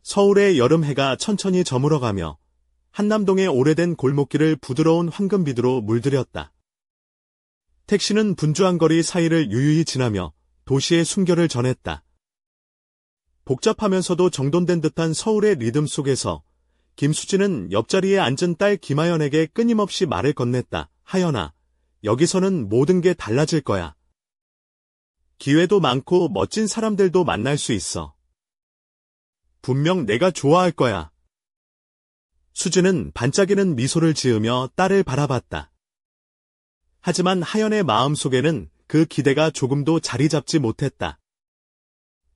서울의 여름 해가 천천히 저물어가며 한남동의 오래된 골목길을 부드러운 황금빛으로 물들였다. 택시는 분주한 거리 사이를 유유히 지나며 도시의 숨결을 전했다. 복잡하면서도 정돈된 듯한 서울의 리듬 속에서 김수진은 옆자리에 앉은 딸 김하연에게 끊임없이 말을 건넸다. 하연아, 여기서는 모든 게 달라질 거야. 기회도 많고 멋진 사람들도 만날 수 있어. 분명 내가 좋아할 거야. 수진은 반짝이는 미소를 지으며 딸을 바라봤다. 하지만 하연의 마음속에는 그 기대가 조금도 자리 잡지 못했다.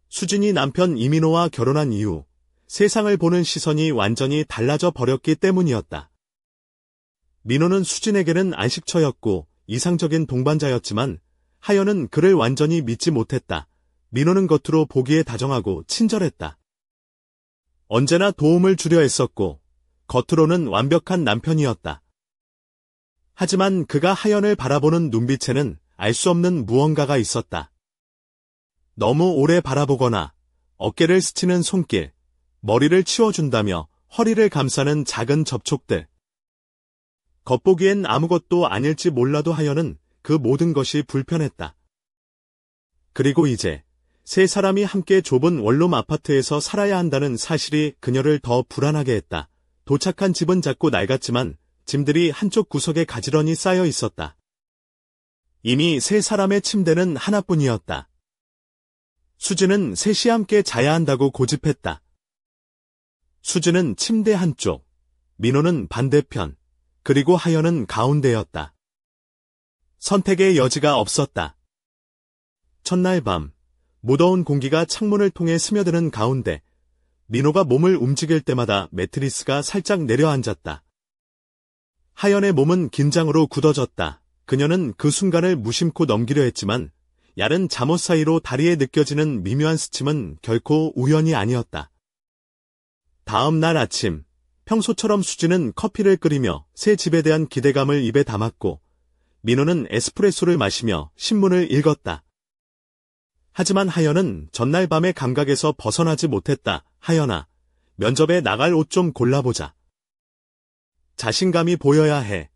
수진이 남편 이민호와 결혼한 이후 세상을 보는 시선이 완전히 달라져 버렸기 때문이었다. 민호는 수진에게는 안식처였고 이상적인 동반자였지만 하연은 그를 완전히 믿지 못했다. 민호는 겉으로 보기에 다정하고 친절했다. 언제나 도움을 주려 했었고 겉으로는 완벽한 남편이었다. 하지만 그가 하연을 바라보는 눈빛에는 알 수 없는 무언가가 있었다. 너무 오래 바라보거나 어깨를 스치는 손길, 머리를 치워준다며 허리를 감싸는 작은 접촉들. 겉보기엔 아무것도 아닐지 몰라도 하연은 그 모든 것이 불편했다. 그리고 이제 세 사람이 함께 좁은 원룸 아파트에서 살아야 한다는 사실이 그녀를 더 불안하게 했다. 도착한 집은 작고 낡았지만 짐들이 한쪽 구석에 가지런히 쌓여 있었다. 이미 세 사람의 침대는 하나뿐이었다. 수진은 셋이 함께 자야 한다고 고집했다. 수진은 침대 한쪽, 민호는 반대편, 그리고 하연은 가운데였다. 선택의 여지가 없었다. 첫날 밤, 무더운 공기가 창문을 통해 스며드는 가운데 민호가 몸을 움직일 때마다 매트리스가 살짝 내려앉았다. 하연의 몸은 긴장으로 굳어졌다. 그녀는 그 순간을 무심코 넘기려 했지만 야른 잠옷 사이로 다리에 느껴지는 미묘한 스침은 결코 우연이 아니었다. 다음 날 아침, 평소처럼 수진은 커피를 끓이며 새 집에 대한 기대감을 입에 담았고 민호는 에스프레소를 마시며 신문을 읽었다. 하지만 하연은 전날 밤의 감각에서 벗어나지 못했다. 하연아, 면접에 나갈 옷 좀 골라보자. 자신감이 보여야 해.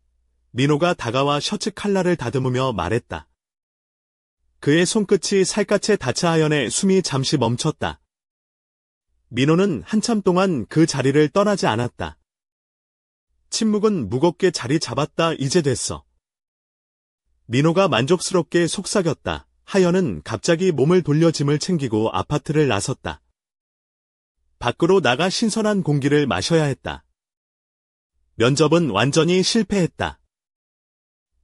민호가 다가와 셔츠 칼라를 다듬으며 말했다. 그의 손끝이 살갗에 닿자 하연의 숨이 잠시 멈췄다. 민호는 한참 동안 그 자리를 떠나지 않았다. 침묵은 무겁게 자리 잡았다. 이제 됐어. 민호가 만족스럽게 속삭였다. 하연은 갑자기 몸을 돌려 짐을 챙기고 아파트를 나섰다. 밖으로 나가 신선한 공기를 마셔야 했다. 면접은 완전히 실패했다.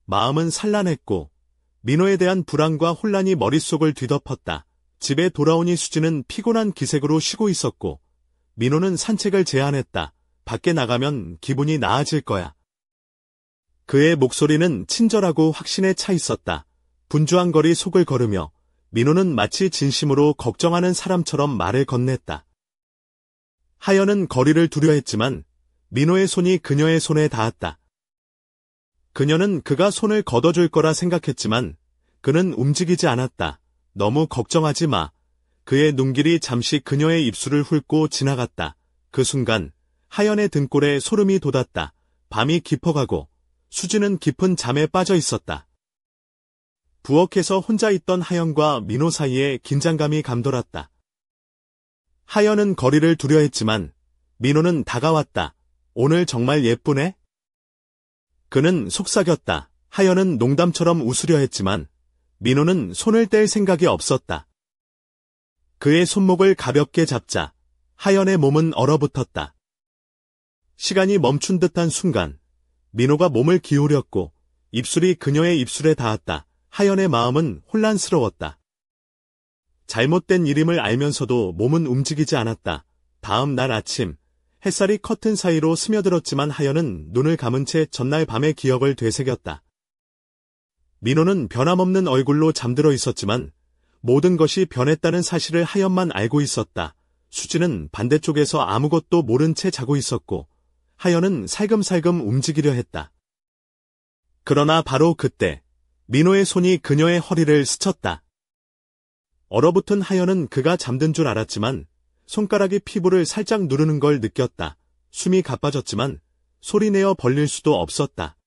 마음은 산란했고 민호에 대한 불안과 혼란이 머릿속을 뒤덮었다. 집에 돌아오니 수진은 피곤한 기색으로 쉬고 있었고 민호는 산책을 제안했다. 밖에 나가면 기분이 나아질 거야. 그의 목소리는 친절하고 확신에 차 있었다. 분주한 거리 속을 걸으며 민호는 마치 진심으로 걱정하는 사람처럼 말을 건넸다. 하연은 거리를 두려워했지만 민호의 손이 그녀의 손에 닿았다. 그녀는 그가 손을 걷어줄 거라 생각했지만 그는 움직이지 않았다. 너무 걱정하지 마. 그의 눈길이 잠시 그녀의 입술을 훑고 지나갔다. 그 순간 하연의 등골에 소름이 돋았다. 밤이 깊어가고 수진은 깊은 잠에 빠져 있었다. 부엌에서 혼자 있던 하연과 민호 사이에 긴장감이 감돌았다. 하연은 거리를 두려워했지만 민호는 다가왔다. 오늘 정말 예쁘네? 그는 속삭였다. 하연은 농담처럼 웃으려 했지만 민호는 손을 뗄 생각이 없었다. 그의 손목을 가볍게 잡자 하연의 몸은 얼어붙었다. 시간이 멈춘 듯한 순간 민호가 몸을 기울였고 입술이 그녀의 입술에 닿았다. 하연의 마음은 혼란스러웠다. 잘못된 일임을 알면서도 몸은 움직이지 않았다. 다음 날 아침 햇살이 커튼 사이로 스며들었지만 하연은 눈을 감은 채 전날 밤의 기억을 되새겼다. 민호는 변함없는 얼굴로 잠들어 있었지만 모든 것이 변했다는 사실을 하연만 알고 있었다. 수진은 반대쪽에서 아무것도 모른 채 자고 있었고 하연은 살금살금 움직이려 했다. 그러나 바로 그때 민호의 손이 그녀의 허리를 스쳤다. 얼어붙은 하연은 그가 잠든 줄 알았지만 손가락이 피부를 살짝 누르는 걸 느꼈다. 숨이 가빠졌지만 소리내어 벌릴 수도 없었다.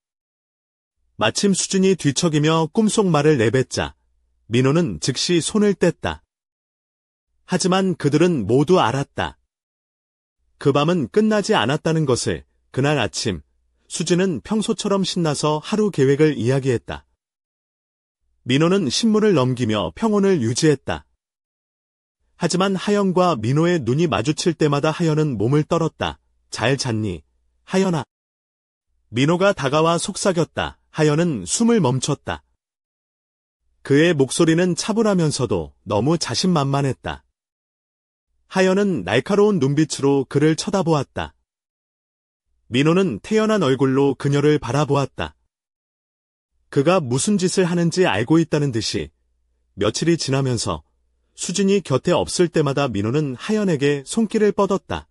마침 수진이 뒤척이며 꿈속 말을 내뱉자 민호는 즉시 손을 뗐다. 하지만 그들은 모두 알았다. 그 밤은 끝나지 않았다는 것을. 그날 아침 수진은 평소처럼 신나서 하루 계획을 이야기했다. 민호는 신문을 넘기며 평온을 유지했다. 하지만 하연과 민호의 눈이 마주칠 때마다 하연은 몸을 떨었다. 잘 잤니, 하연아? 민호가 다가와 속삭였다. 하연은 숨을 멈췄다. 그의 목소리는 차분하면서도 너무 자신만만했다. 하연은 날카로운 눈빛으로 그를 쳐다보았다. 민호는 태연한 얼굴로 그녀를 바라보았다. 그가 무슨 짓을 하는지 알고 있다는 듯이. 며칠이 지나면서 수진이 곁에 없을 때마다 민호는 하연에게 손길을 뻗었다.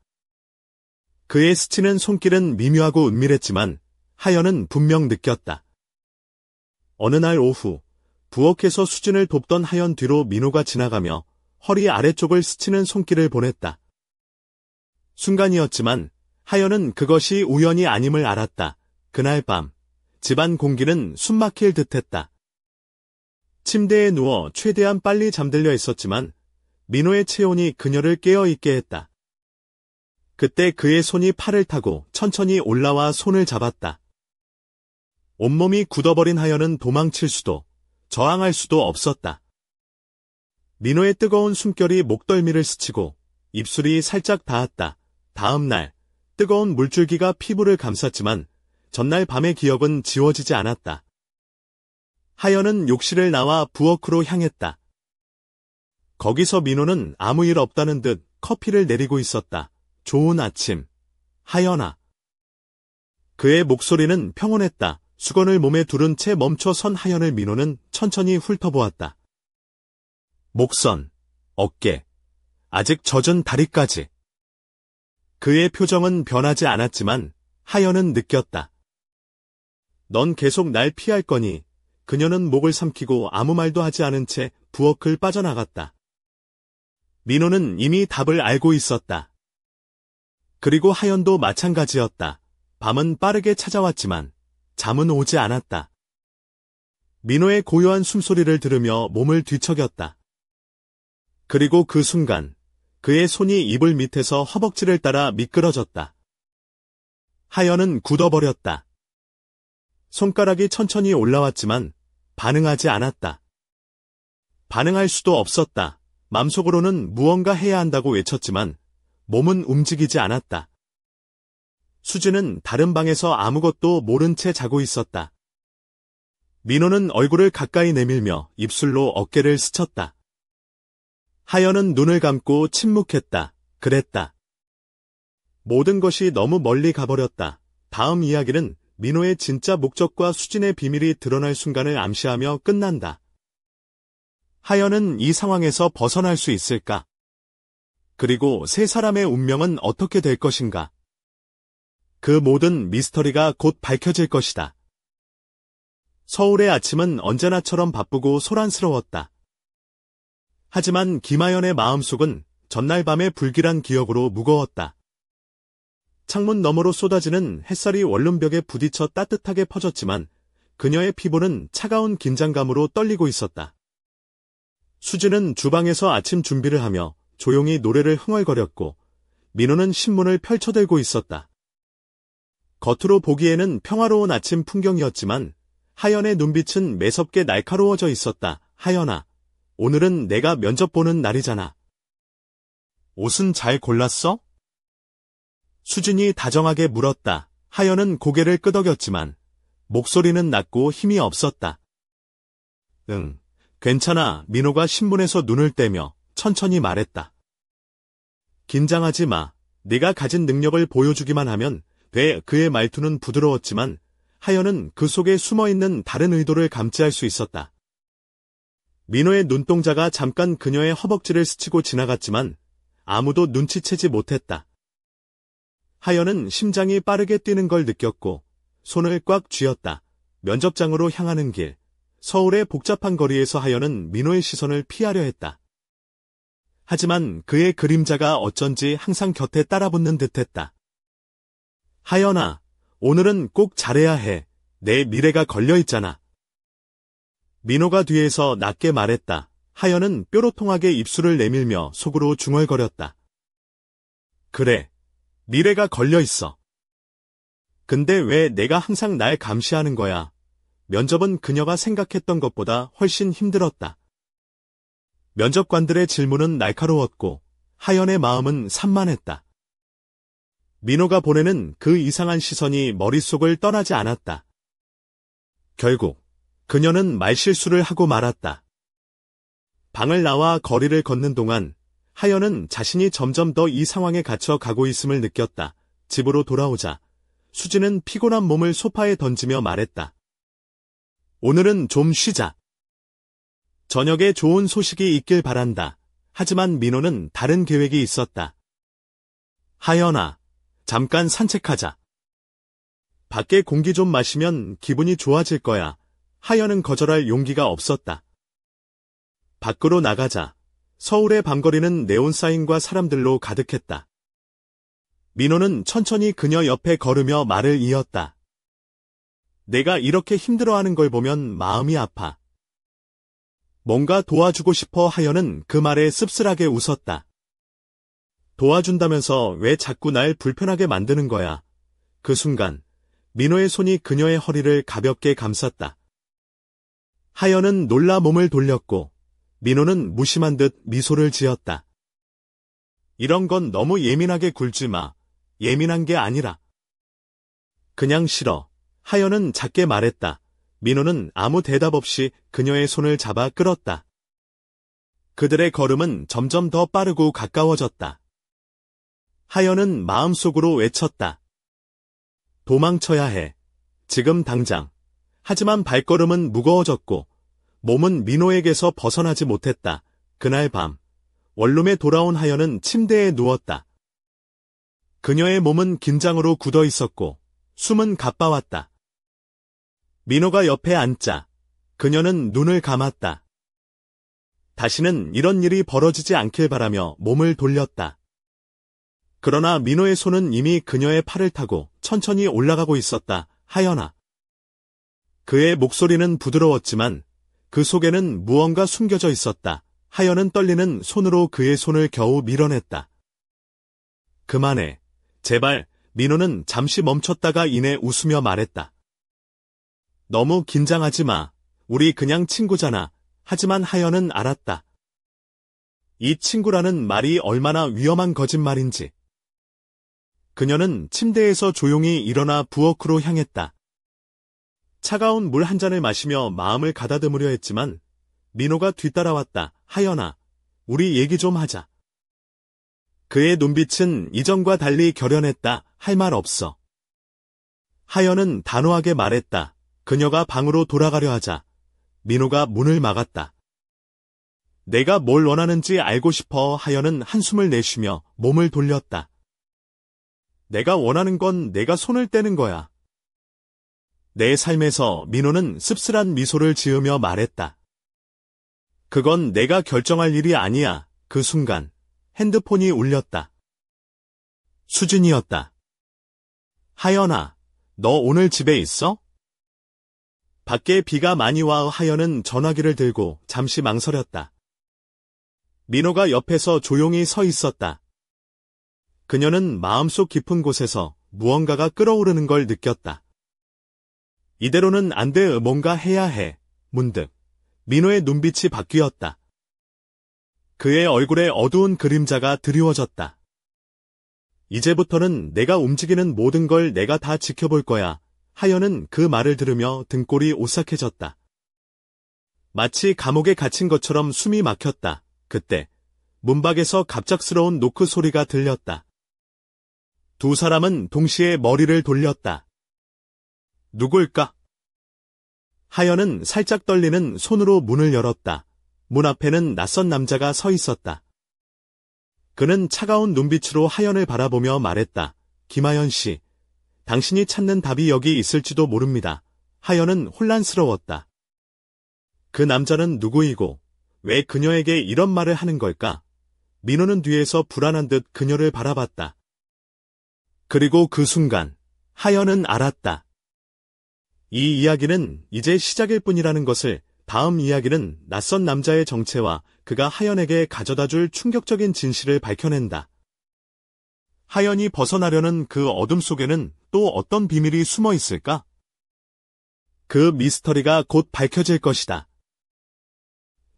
그의 스치는 손길은 미묘하고 은밀했지만 하연은 분명 느꼈다. 어느 날 오후 부엌에서 수진을 돕던 하연 뒤로 민호가 지나가며 허리 아래쪽을 스치는 손길을 보냈다. 순간이었지만 하연은 그것이 우연이 아님을 알았다. 그날 밤 집안 공기는 숨막힐 듯했다. 침대에 누워 최대한 빨리 잠들려 했었지만 민호의 체온이 그녀를 깨어있게 했다. 그때 그의 손이 팔을 타고 천천히 올라와 손을 잡았다. 온몸이 굳어버린 하연은 도망칠 수도 저항할 수도 없었다. 민호의 뜨거운 숨결이 목덜미를 스치고 입술이 살짝 닿았다. 다음 날 뜨거운 물줄기가 피부를 감쌌지만 전날 밤의 기억은 지워지지 않았다. 하연은 욕실을 나와 부엌으로 향했다. 거기서 민호는 아무 일 없다는 듯 커피를 내리고 있었다. 좋은 아침, 하연아. 그의 목소리는 평온했다. 수건을 몸에 두른 채 멈춰 선 하연을 민호는 천천히 훑어보았다. 목선, 어깨, 아직 젖은 다리까지. 그의 표정은 변하지 않았지만 하연은 느꼈다. 넌 계속 날 피할 거니? 그녀는 목을 삼키고 아무 말도 하지 않은 채 부엌을 빠져나갔다. 민호는 이미 답을 알고 있었다. 그리고 하연도 마찬가지였다. 밤은 빠르게 찾아왔지만 잠은 오지 않았다. 민호의 고요한 숨소리를 들으며 몸을 뒤척였다. 그리고 그 순간 그의 손이 이불 밑에서 허벅지를 따라 미끄러졌다. 하연은 굳어버렸다. 손가락이 천천히 올라왔지만 반응하지 않았다. 반응할 수도 없었다. 맘속으로는 무언가 해야 한다고 외쳤지만 몸은 움직이지 않았다. 수진은 다른 방에서 아무것도 모른 채 자고 있었다. 민호는 얼굴을 가까이 내밀며 입술로 어깨를 스쳤다. 하연은 눈을 감고 침묵했다. 그랬다. 모든 것이 너무 멀리 가버렸다. 다음 이야기는 민호의 진짜 목적과 수진의 비밀이 드러날 순간을 암시하며 끝난다. 하연은 이 상황에서 벗어날 수 있을까? 그리고 세 사람의 운명은 어떻게 될 것인가? 그 모든 미스터리가 곧 밝혀질 것이다. 서울의 아침은 언제나처럼 바쁘고 소란스러웠다. 하지만 김하연의 마음속은 전날 밤의 불길한 기억으로 무거웠다. 창문 너머로 쏟아지는 햇살이 원룸벽에 부딪혀 따뜻하게 퍼졌지만 그녀의 피부는 차가운 긴장감으로 떨리고 있었다. 수진은 주방에서 아침 준비를 하며 조용히 노래를 흥얼거렸고 민호는 신문을 펼쳐들고 있었다. 겉으로 보기에는 평화로운 아침 풍경이었지만 하연의 눈빛은 매섭게 날카로워져 있었다. 하연아, 오늘은 내가 면접 보는 날이잖아. 옷은 잘 골랐어? 수진이 다정하게 물었다. 하연은 고개를 끄덕였지만 목소리는 낮고 힘이 없었다. 응, 괜찮아. 민호가 신문에서 눈을 떼며 천천히 말했다. 긴장하지 마. 네가 가진 능력을 보여주기만 하면 돼. 그의 말투는 부드러웠지만 하연은 그 속에 숨어있는 다른 의도를 감지할 수 있었다. 민호의 눈동자가 잠깐 그녀의 허벅지를 스치고 지나갔지만 아무도 눈치채지 못했다. 하연은 심장이 빠르게 뛰는 걸 느꼈고 손을 꽉 쥐었다. 면접장으로 향하는 길. 서울의 복잡한 거리에서 하연은 민호의 시선을 피하려 했다. 하지만 그의 그림자가 어쩐지 항상 곁에 따라붙는 듯했다. 하연아, 오늘은 꼭 잘해야 해. 내 미래가 걸려있잖아. 민호가 뒤에서 낮게 말했다. 하연은 뾰로통하게 입술을 내밀며 속으로 중얼거렸다. 그래, 미래가 걸려있어. 근데 왜 내가 항상 날 감시하는 거야? 면접은 그녀가 생각했던 것보다 훨씬 힘들었다. 면접관들의 질문은 날카로웠고 하연의 마음은 산만했다. 민호가 보내는 그 이상한 시선이 머릿속을 떠나지 않았다. 결국 그녀는 말실수를 하고 말았다. 방을 나와 거리를 걷는 동안 하연은 자신이 점점 더 이 상황에 갇혀 가고 있음을 느꼈다. 집으로 돌아오자 수지는 피곤한 몸을 소파에 던지며 말했다. 오늘은 좀 쉬자. 저녁에 좋은 소식이 있길 바란다. 하지만 민호는 다른 계획이 있었다. 하연아, 잠깐 산책하자. 밖에 공기 좀 마시면 기분이 좋아질 거야. 하연은 거절할 용기가 없었다. 밖으로 나가자. 서울의 밤거리는 네온사인과 사람들로 가득했다. 민호는 천천히 그녀 옆에 걸으며 말을 이었다. 내가 이렇게 힘들어하는 걸 보면 마음이 아파. 뭔가 도와주고 싶어. 하연은 그 말에 씁쓸하게 웃었다. 도와준다면서 왜 자꾸 날 불편하게 만드는 거야? 그 순간 민호의 손이 그녀의 허리를 가볍게 감쌌다. 하연은 놀라 몸을 돌렸고 민호는 무심한 듯 미소를 지었다. 이런 건 너무 예민하게 굴지 마. 예민한 게 아니라. 그냥 싫어. 하연은 작게 말했다. 민호는 아무 대답 없이 그녀의 손을 잡아 끌었다. 그들의 걸음은 점점 더 빠르고 가까워졌다. 하연은 마음속으로 외쳤다. 도망쳐야 해. 지금 당장. 하지만 발걸음은 무거워졌고 몸은 민호에게서 벗어나지 못했다. 그날 밤 원룸에 돌아온 하연은 침대에 누웠다. 그녀의 몸은 긴장으로 굳어 있었고 숨은 가빠왔다. 민호가 옆에 앉자 그녀는 눈을 감았다. 다시는 이런 일이 벌어지지 않길 바라며 몸을 돌렸다. 그러나 민호의 손은 이미 그녀의 팔을 타고 천천히 올라가고 있었다. 하연아. 그의 목소리는 부드러웠지만 그 속에는 무언가 숨겨져 있었다. 하연은 떨리는 손으로 그의 손을 겨우 밀어냈다. 그만해. 제발. 민호는 잠시 멈췄다가 이내 웃으며 말했다. 너무 긴장하지 마. 우리 그냥 친구잖아. 하지만 하연은 알았다. 이 친구라는 말이 얼마나 위험한 거짓말인지. 그녀는 침대에서 조용히 일어나 부엌으로 향했다. 차가운 물 한 잔을 마시며 마음을 가다듬으려 했지만 민호가 뒤따라왔다. 하연아, 우리 얘기 좀 하자. 그의 눈빛은 이전과 달리 결연했다. 할 말 없어. 하연은 단호하게 말했다. 그녀가 방으로 돌아가려 하자 민호가 문을 막았다. 내가 뭘 원하는지 알고 싶어. 하연은 한숨을 내쉬며 몸을 돌렸다. 내가 원하는 건 내가 손을 떼는 거야. 내 삶에서. 민호는 씁쓸한 미소를 지으며 말했다. 그건 내가 결정할 일이 아니야. 그 순간 핸드폰이 울렸다. 수진이었다. 하연아, 너 오늘 집에 있어? 밖에 비가 많이 와. 하연은 전화기를 들고 잠시 망설였다. 민호가 옆에서 조용히 서 있었다. 그녀는 마음속 깊은 곳에서 무언가가 끓어오르는 걸 느꼈다. 이대로는 안 돼. 뭔가 해야 해. 문득 민호의 눈빛이 바뀌었다. 그의 얼굴에 어두운 그림자가 드리워졌다. 이제부터는 내가 움직이는 모든 걸 내가 다 지켜볼 거야. 하연은 그 말을 들으며 등골이 오싹해졌다. 마치 감옥에 갇힌 것처럼 숨이 막혔다. 그때 문밖에서 갑작스러운 노크 소리가 들렸다. 두 사람은 동시에 머리를 돌렸다. 누굴까? 하연은 살짝 떨리는 손으로 문을 열었다. 문 앞에는 낯선 남자가 서 있었다. 그는 차가운 눈빛으로 하연을 바라보며 말했다. 김하연 씨, 당신이 찾는 답이 여기 있을지도 모릅니다. 하연은 혼란스러웠다. 그 남자는 누구이고 왜 그녀에게 이런 말을 하는 걸까? 민호는 뒤에서 불안한 듯 그녀를 바라봤다. 그리고 그 순간 하연은 알았다. 이 이야기는 이제 시작일 뿐이라는 것을. 다음 이야기는 낯선 남자의 정체와 그가 하연에게 가져다줄 충격적인 진실을 밝혀낸다. 하연이 벗어나려는 그 어둠 속에는 또 어떤 비밀이 숨어 있을까? 그 미스터리가 곧 밝혀질 것이다.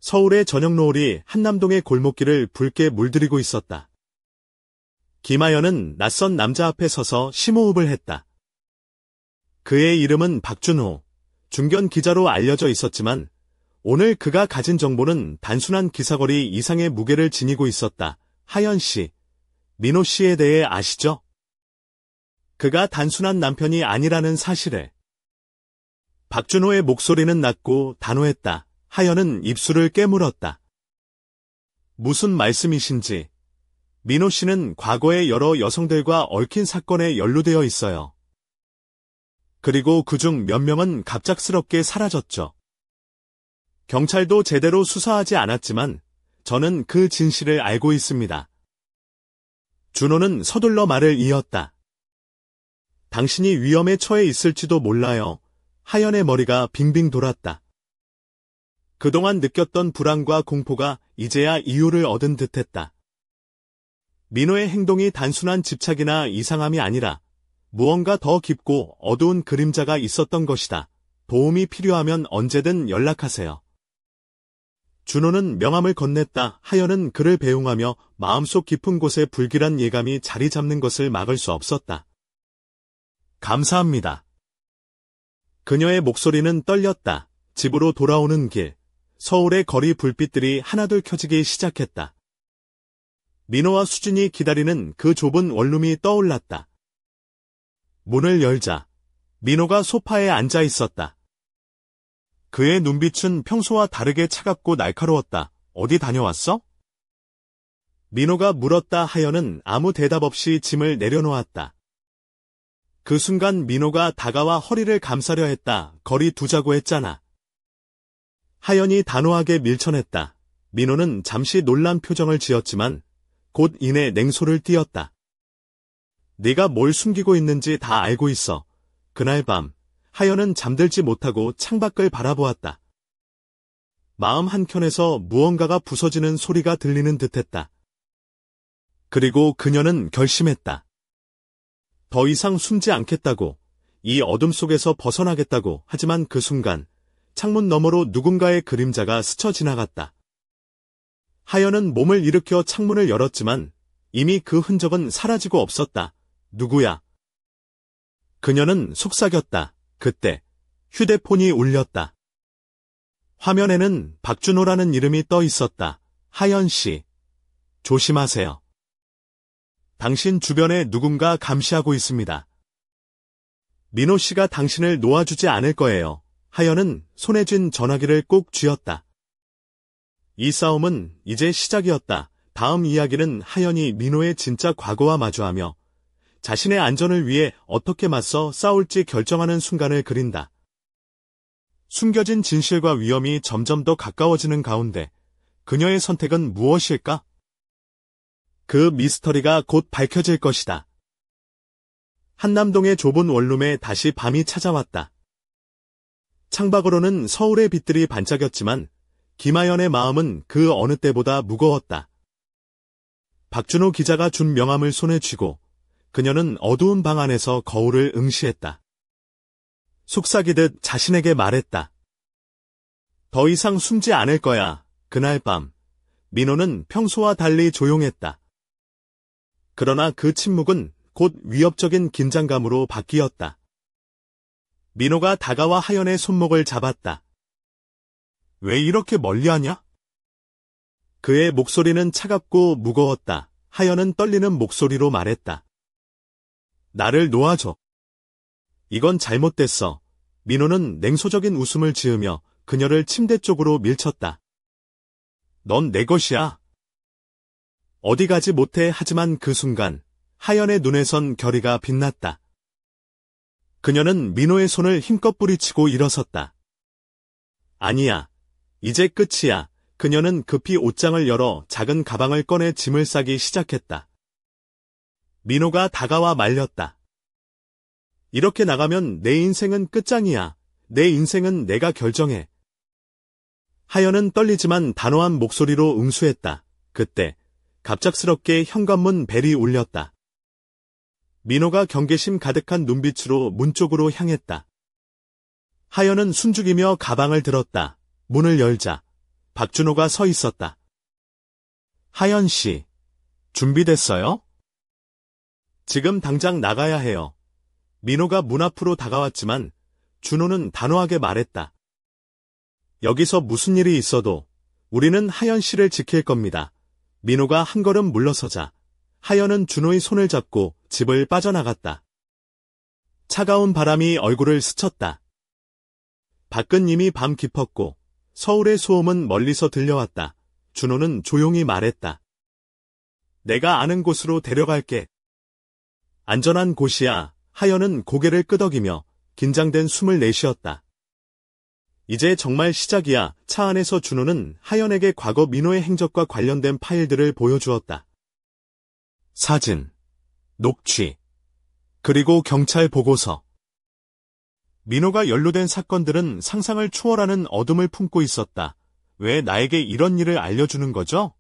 서울의 저녁 노을이 한남동의 골목길을 붉게 물들이고 있었다. 김하연은 낯선 남자 앞에 서서 심호흡을 했다. 그의 이름은 박준호, 중견 기자로 알려져 있었지만 오늘 그가 가진 정보는 단순한 기사거리 이상의 무게를 지니고 있었다. 하연 씨, 민호 씨에 대해 아시죠? 그가 단순한 남편이 아니라는 사실을. 박준호의 목소리는 낮고 단호했다. 하연은 입술을 깨물었다. 무슨 말씀이신지. 민호 씨는 과거에 여러 여성들과 얽힌 사건에 연루되어 있어요. 그리고 그중 몇 명은 갑작스럽게 사라졌죠. 경찰도 제대로 수사하지 않았지만 저는 그 진실을 알고 있습니다. 준호는 서둘러 말을 이었다. 당신이 위험에 처해 있을지도 몰라요. 하연의 머리가 빙빙 돌았다. 그동안 느꼈던 불안과 공포가 이제야 이유를 얻은 듯했다. 민호의 행동이 단순한 집착이나 이상함이 아니라 무언가 더 깊고 어두운 그림자가 있었던 것이다. 도움이 필요하면 언제든 연락하세요. 준호는 명함을 건넸다. 하연은 그를 배웅하며 마음속 깊은 곳에 불길한 예감이 자리 잡는 것을 막을 수 없었다. 감사합니다. 그녀의 목소리는 떨렸다. 집으로 돌아오는 길, 서울의 거리 불빛들이 하나둘 켜지기 시작했다. 민호와 수진이 기다리는 그 좁은 원룸이 떠올랐다. 문을 열자 민호가 소파에 앉아 있었다. 그의 눈빛은 평소와 다르게 차갑고 날카로웠다. 어디 다녀왔어? 민호가 물었다. 하연은 아무 대답 없이 짐을 내려놓았다. 그 순간 민호가 다가와 허리를 감싸려 했다. 거리 두자고 했잖아. 하연이 단호하게 밀쳐냈다. 민호는 잠시 놀란 표정을 지었지만 곧 이내 냉소를 띄었다. 네가 뭘 숨기고 있는지 다 알고 있어. 그날 밤 하연은 잠들지 못하고 창밖을 바라보았다. 마음 한켠에서 무언가가 부서지는 소리가 들리는 듯했다. 그리고 그녀는 결심했다. 더 이상 숨지 않겠다고, 이 어둠 속에서 벗어나겠다고. 하지만 그 순간 창문 너머로 누군가의 그림자가 스쳐 지나갔다. 하연은 몸을 일으켜 창문을 열었지만 이미 그 흔적은 사라지고 없었다. 누구야? 그녀는 속삭였다. 그때 휴대폰이 울렸다. 화면에는 박준호라는 이름이 떠 있었다. 하연 씨, 조심하세요. 당신 주변에 누군가 감시하고 있습니다. 민호 씨가 당신을 놓아주지 않을 거예요. 하연은 손에 쥔 전화기를 꼭 쥐었다. 이 싸움은 이제 시작이었다. 다음 이야기는 하연이 민호의 진짜 과거와 마주하며 자신의 안전을 위해 어떻게 맞서 싸울지 결정하는 순간을 그린다. 숨겨진 진실과 위험이 점점 더 가까워지는 가운데 그녀의 선택은 무엇일까? 그 미스터리가 곧 밝혀질 것이다. 한남동의 좁은 원룸에 다시 밤이 찾아왔다. 창밖으로는 서울의 빛들이 반짝였지만 김하연의 마음은 그 어느 때보다 무거웠다. 박준호 기자가 준 명함을 손에 쥐고 그녀는 어두운 방 안에서 거울을 응시했다. 속삭이듯 자신에게 말했다. 더 이상 숨지 않을 거야. 그날 밤 민호는 평소와 달리 조용했다. 그러나 그 침묵은 곧 위협적인 긴장감으로 바뀌었다. 민호가 다가와 하연의 손목을 잡았다. 왜 이렇게 멀리하냐? 그의 목소리는 차갑고 무거웠다. 하연은 떨리는 목소리로 말했다. 나를 놓아줘. 이건 잘못됐어. 민호는 냉소적인 웃음을 지으며 그녀를 침대 쪽으로 밀쳤다. 넌 내 것이야. 어디 가지 못해. 하지만 그 순간 하연의 눈에선 결의가 빛났다. 그녀는 민호의 손을 힘껏 뿌리치고 일어섰다. 아니야. 이제 끝이야. 그녀는 급히 옷장을 열어 작은 가방을 꺼내 짐을 싸기 시작했다. 민호가 다가와 말렸다. 이렇게 나가면 내 인생은 끝장이야. 내 인생은 내가 결정해. 하연은 떨리지만 단호한 목소리로 응수했다. 그때 갑작스럽게 현관문 벨이 울렸다. 민호가 경계심 가득한 눈빛으로 문 쪽으로 향했다. 하연은 숨죽이며 가방을 들었다. 문을 열자 박준호가 서 있었다. 하연 씨, 준비됐어요? 지금 당장 나가야 해요. 민호가 문 앞으로 다가왔지만 준호는 단호하게 말했다. 여기서 무슨 일이 있어도 우리는 하연 씨를 지킬 겁니다. 민호가 한 걸음 물러서자 하연은 준호의 손을 잡고 집을 빠져나갔다. 차가운 바람이 얼굴을 스쳤다. 밖은 이미 밤 깊었고 서울의 소음은 멀리서 들려왔다. 준호는 조용히 말했다. 내가 아는 곳으로 데려갈게. 안전한 곳이야. 하연은 고개를 끄덕이며 긴장된 숨을 내쉬었다. 이제 정말 시작이야. 차 안에서 준호는 하연에게 과거 민호의 행적과 관련된 파일들을 보여주었다. 사진, 녹취, 그리고 경찰 보고서. 민호가 연루된 사건들은 상상을 초월하는 어둠을 품고 있었다. 왜 나에게 이런 일을 알려주는 거죠?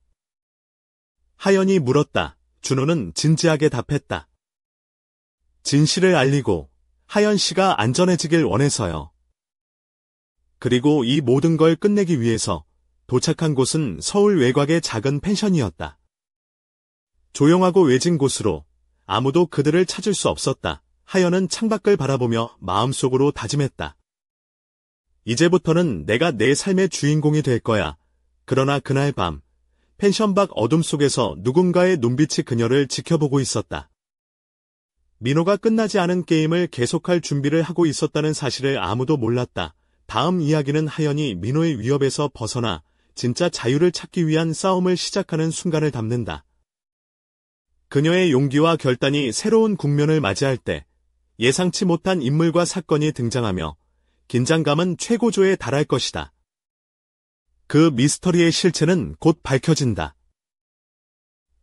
하연이 물었다. 준호는 진지하게 답했다. 진실을 알리고 하연 씨가 안전해지길 원해서요. 그리고 이 모든 걸 끝내기 위해서 도착한 곳은 서울 외곽의 작은 펜션이었다. 조용하고 외진 곳으로 아무도 그들을 찾을 수 없었다. 하연은 창밖을 바라보며 마음속으로 다짐했다. 이제부터는 내가 내 삶의 주인공이 될 거야. 그러나 그날 밤, 펜션 밖 어둠 속에서 누군가의 눈빛이 그녀를 지켜보고 있었다. 민호가 끝나지 않은 게임을 계속할 준비를 하고 있었다는 사실을 아무도 몰랐다. 다음 이야기는 하연이 민호의 위협에서 벗어나 진짜 자유를 찾기 위한 싸움을 시작하는 순간을 담는다. 그녀의 용기와 결단이 새로운 국면을 맞이할 때 예상치 못한 인물과 사건이 등장하며 긴장감은 최고조에 달할 것이다. 그 미스터리의 실체는 곧 밝혀진다.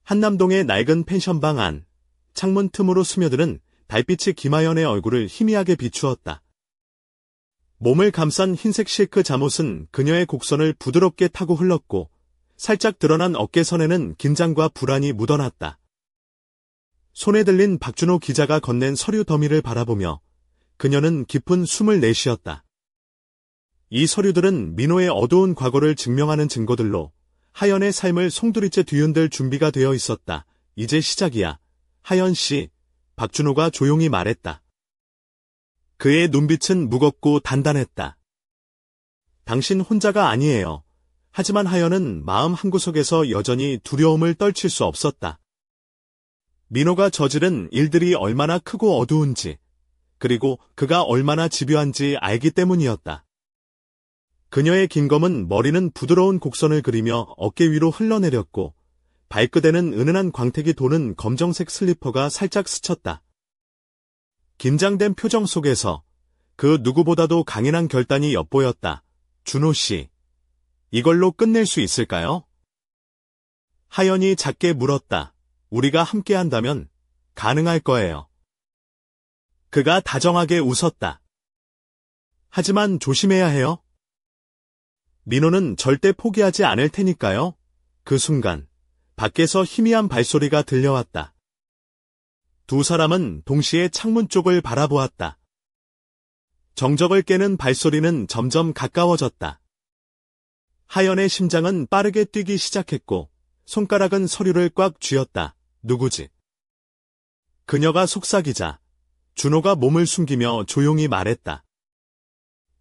한남동의 낡은 펜션방 안, 창문 틈으로 스며드는 달빛이 김하연의 얼굴을 희미하게 비추었다. 몸을 감싼 흰색 실크 잠옷은 그녀의 곡선을 부드럽게 타고 흘렀고 살짝 드러난 어깨선에는 긴장과 불안이 묻어났다. 손에 들린 박준호 기자가 건넨 서류 더미를 바라보며 그녀는 깊은 숨을 내쉬었다. 이 서류들은 민호의 어두운 과거를 증명하는 증거들로 하연의 삶을 송두리째 뒤흔들 준비가 되어 있었다. 이제 시작이야. 하연 씨, 박준호가 조용히 말했다. 그의 눈빛은 무겁고 단단했다. 당신 혼자가 아니에요. 하지만 하연은 마음 한구석에서 여전히 두려움을 떨칠 수 없었다. 민호가 저지른 일들이 얼마나 크고 어두운지, 그리고 그가 얼마나 집요한지 알기 때문이었다. 그녀의 긴 검은 머리는 부드러운 곡선을 그리며 어깨 위로 흘러내렸고 발끝에는 은은한 광택이 도는 검정색 슬리퍼가 살짝 스쳤다. 긴장된 표정 속에서 그 누구보다도 강인한 결단이 엿보였다. 준호 씨, 이걸로 끝낼 수 있을까요? 하연이 작게 물었다. 우리가 함께한다면 가능할 거예요. 그가 다정하게 웃었다. 하지만 조심해야 해요. 민호는 절대 포기하지 않을 테니까요. 그 순간 밖에서 희미한 발소리가 들려왔다. 두 사람은 동시에 창문 쪽을 바라보았다. 정적을 깨는 발소리는 점점 가까워졌다. 하연의 심장은 빠르게 뛰기 시작했고 손가락은 서류를 꽉 쥐었다. 누구지? 그녀가 속삭이자 준호가 몸을 숨기며 조용히 말했다.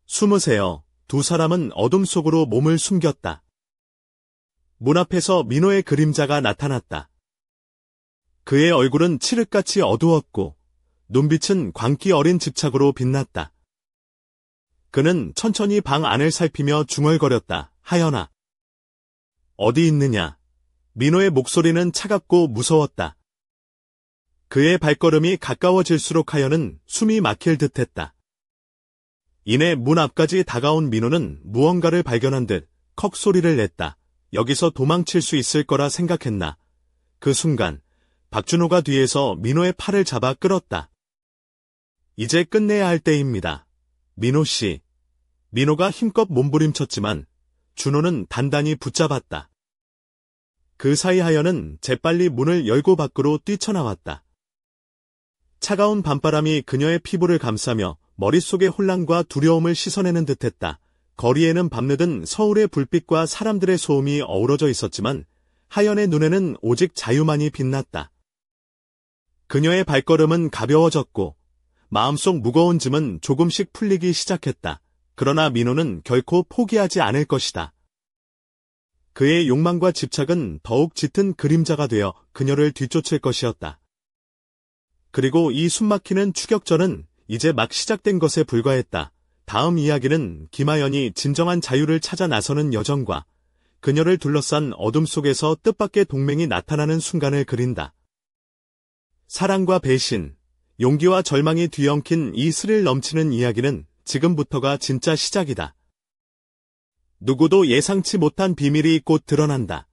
숨으세요. 두 사람은 어둠 속으로 몸을 숨겼다. 문 앞에서 민호의 그림자가 나타났다. 그의 얼굴은 칠흑같이 어두웠고 눈빛은 광기 어린 집착으로 빛났다. 그는 천천히 방 안을 살피며 중얼거렸다. 하연아. 어디 있느냐? 민호의 목소리는 차갑고 무서웠다. 그의 발걸음이 가까워질수록 하연은 숨이 막힐 듯했다. 이내 문 앞까지 다가온 민호는 무언가를 발견한 듯 컥 소리를 냈다. 여기서 도망칠 수 있을 거라 생각했나. 그 순간 박준호가 뒤에서 민호의 팔을 잡아 끌었다. 이제 끝내야 할 때입니다. 민호 씨. 민호가 힘껏 몸부림쳤지만 준호는 단단히 붙잡았다. 그 사이 하연은 재빨리 문을 열고 밖으로 뛰쳐나왔다. 차가운 밤바람이 그녀의 피부를 감싸며 머릿속의 혼란과 두려움을 씻어내는 듯했다. 거리에는 밤늦은 서울의 불빛과 사람들의 소음이 어우러져 있었지만 하연의 눈에는 오직 자유만이 빛났다. 그녀의 발걸음은 가벼워졌고 마음속 무거운 짐은 조금씩 풀리기 시작했다. 그러나 민호는 결코 포기하지 않을 것이다. 그의 욕망과 집착은 더욱 짙은 그림자가 되어 그녀를 뒤쫓을 것이었다. 그리고 이 숨막히는 추격전은 이제 막 시작된 것에 불과했다. 다음 이야기는 김하연이 진정한 자유를 찾아 나서는 여정과 그녀를 둘러싼 어둠 속에서 뜻밖의 동맹이 나타나는 순간을 그린다. 사랑과 배신, 용기와 절망이 뒤엉킨 이 스릴 넘치는 이야기는 지금부터가 진짜 시작이다. 누구도 예상치 못한 비밀이 곧 드러난다.